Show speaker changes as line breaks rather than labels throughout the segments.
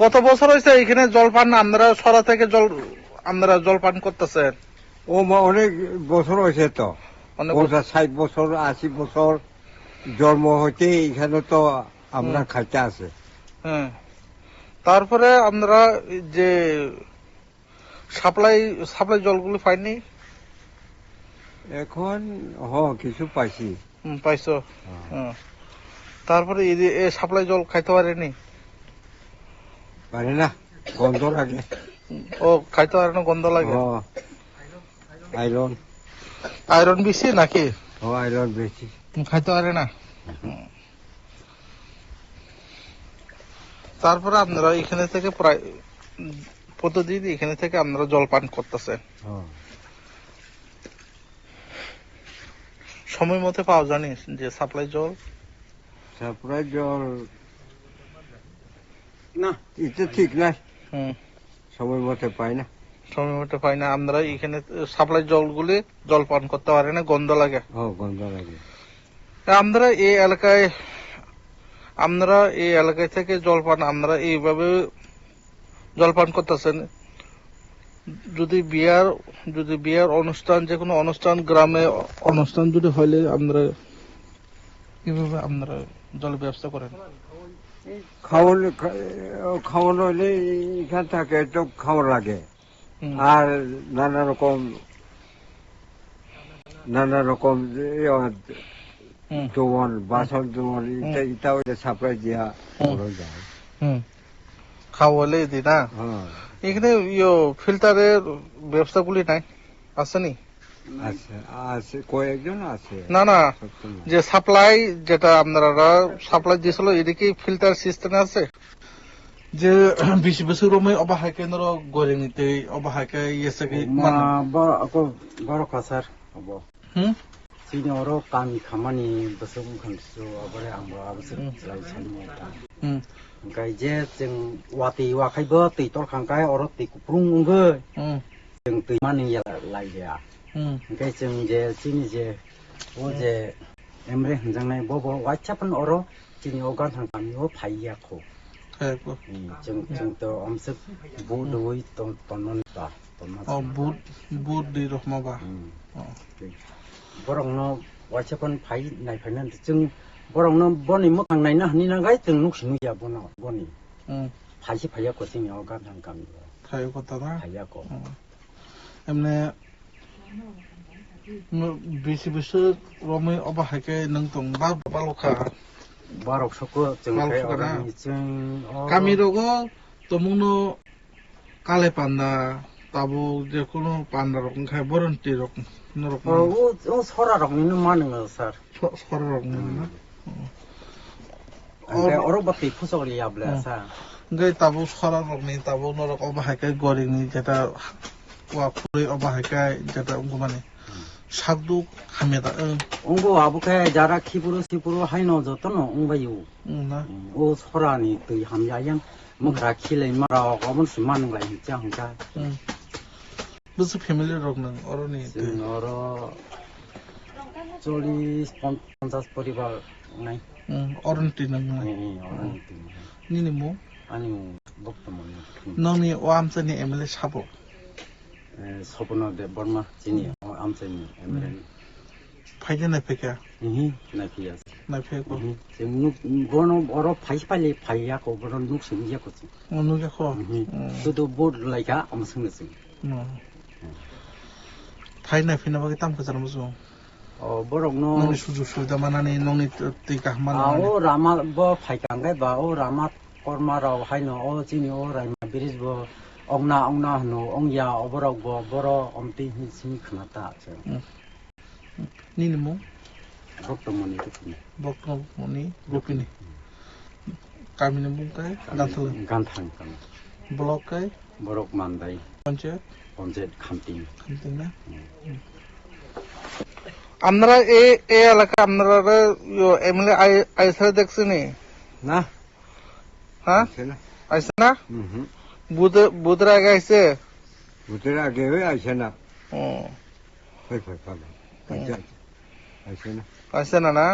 কত বছর হয়েছে এখানে জলপান আপনারা সরা থেকে আপনারা জলপান করতেছেন?
ও অনেক বছর হয়েছে তো,
অনেক
60 বছর 80 বছর জন্ম হইতে এখানে তো আমরা খাইতে আছে।
হ্যাঁ, তারপরে আপনারা যে সাপ্লাই জলগুলো পাইনি?
এখন কিছু পাইছি।
পাইছো? তারপরে এই যে সাপ্লাই জল খাইতে পারেনি?
পারে না, গন্ধ লাগে।
ও খাইতে পারে না, গন্ধ লাগে।
আয়রন
আয়রন বেশি নাকি?
আয়রন বেশি,
খাইতে পারে না। তারপরে আপনারা এখানে থেকে প্রায় প্রতিদিন এখানে থেকে আপনারা জল পান করতেছেন? সময় মতো পাওয়া জানি যে সাপ্লাই জল
না, এটা ঠিক নাই। সময় মতো পাই না।
সময় মতো পাই না। আপনারা এখানে সাপ্লাই জলগুলি জল পান করতে পারে না, গন্ধ লাগে।
গন্ধ লাগে।
আপনারা এই এলাকায় থেকে জলপান আপনারা এইভাবে জলপান করতেছেন। যদি বিয়ার অনুষ্ঠান, যে কোনো অনুষ্ঠান, গ্রামে অনুষ্ঠান যদি হইলে আপনারা কিভাবে আপনারা জলের ব্যবস্থা করেন?
খাওয়ানো হইলে এখান থাকে তো খাওয়া লাগে। আর নানা রকম দোয়ান, বাসন দোয়ান, এটা হইলে সাপ্লাই দিয়া যায়।
খাওয়ালে দি না। এখানে ফিল্টারের ব্যবস্থাগুলি নাই, আসেনি?
আছে, কয়েকজন আছে।
না, যে সাপ্লাই, যেটা আপনারা সাপ্লাই দিয়েছিল, এদিকে ফিল্টার সিস্টেম আছে? যে বেশি বেশি রুমে অবাহায় কেন্দ্র গড়ে নিতে অবাহাকে ইয়েছে কি
বড় কাছার হবো চিনি ওর কামি খামানি বসে বুখানসু আবারে আমরা আবসে চাই সানি ओमफ्राय जे जों वाति वाखायबो दै तलखांखाय अर दै कुप्रुंगो जों दै मानि लायया ओमफ्राय जों जे चिनि जे ओ जे एमरे हंजांनाय बब वाइचापन अर चिनि ओ गान थांखामिओ फाइयाखौ जों तो हमसे बुद वइ तनन बा
बुद दै रखमाबा
बरंनो वाइचापन फाइ नायफायना जों बरंनो बनि मोखां नायनो हानि नागाय जों नुसिनुया बनि फाइसे फाइयाखौ जोंनियाव गान थांखामि
फाइयाखौ ताना
फाइयाखौ
एमने बेसे बेसे रमै अबाहायके नों दं बालखा
1200को जों
कामिरोगो तमुनो काले पान्दा ताबो जेकुनो पान्दा रकम खाय बरन्ति रकम
ओ सरा रकमनि मानो सर
सरा रकमनि ना
और बाति फसगलि आबला सा
गय ताबो सरा रकमनि ताबो नरक अबाहायके गरिनि जेटा वा खुरै अबाहायके जेटा उंगो माने सागदु खामेदा
उंगो आबुके जारा खिपुरु सिपुरु हाइनो जतनो उंबायु
ना
ओ सरानि दै हामयायां मखरा खिलै मारा गमन सिमान लाय हिचा हंका
बस फेमिलि रक नों अरनि
और 40-50 परिवार নাই
अरन्ति नों
अरन्ति
निनि मु
आनि बक्तमन
नोंनि आमसानि एमएलए साबो
सपना देव बर्मा चिनि आमसानि एमएलए
फाइदे नायफैखा
नायफैया
नायफैखौ
जों गनो अर फाइस फाइले फाइयाखौ बर नुसिन याखौ
नुयाखौ
सुदु बोर्ड लायका आमसंनोसै
फाइ नायफैना बागै तामखौ जारमजो
बरंनो
नोंनि सुजुग सुबिदा मानानै नोंनि दैका हामानानै
ओ रामा ब फाइकांगाय बा ओ रामा कर्मा राव हाइनो ओ चिनि ओ रायमा बिरिज ब अंना हनो अंया अबरक ब बर अमति हिसिनि खनाता
निनि मु
बक्तमनि
गोपिनी कामिनि बुंखाय
गान्थां
ब्लकखाय
बरक मानदाय পঞ্চায়েত খামতিং
না আপনারা এই এলাকা আপনারা এমএলএ আইসা দেখছেনি
না?
হ্যাঁ আইসে না বুধের আগে আইসে
বুধের আগে আইসে না
আইসে না না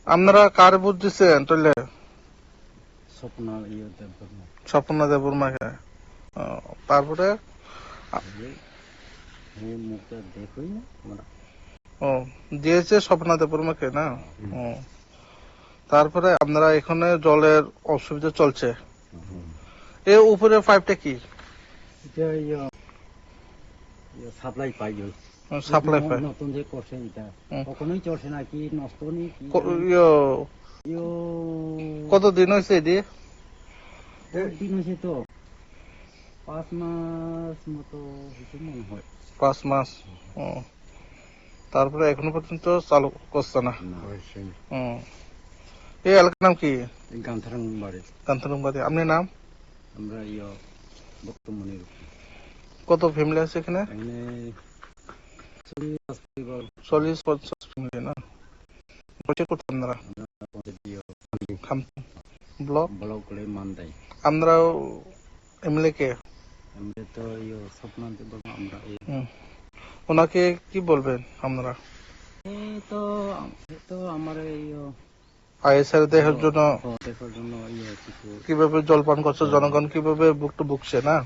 আপনারা কার ভোট দিচ্ছেন তাহলে?
স্বপ্ন ইয়ে দেববর্মা
স্বপ্ন দেববর্মাকে। তারপরে
এই মুখটা দেখই না আমরা
ও দিয়েছে স্বপ্ন দেববর্মাকে না? ও তারপরে আপনারা এখানে জলের অসুবিধা চলছে। এর উপরে পাইপটা কি?
এটা সাপ্লাই পাই
সাপ্লাই পাইপ।
নতুন যে করছে এটা কখনোই চলছে না কি নষ্ট নেই কি
কতদিন হয়েছে এটি?
দিন হয়েছে তো 5 মাস মতো হয়েছে মনে হয়।
5 মাস। ও তারপরে এখনো পর্যন্ত চালু করছে না। এই এলাকার নাম কি?
গান্ধারাং বাড়ি
কান্তরবাড়ি। আপনার নাম?
আমরা বর্তমানে
কত ফ্যামিলি আছে এখানে? 40-50 ফ্যামিলি না? পরিচয় করতে আপনারা ব্লক
মানদাই
আমরাও এমএলএ কে?
আমরা তো স্বপ্ন দেববর্মা আমরা
ওনাকে কি বলবেন আপনারা?
তো তো আমার
আইএসআর দেহের জন্য
দেখার জন্য কিছু
কিভাবে জলপান করছে জনগণ, কিভাবে বুকটা বুকছে না?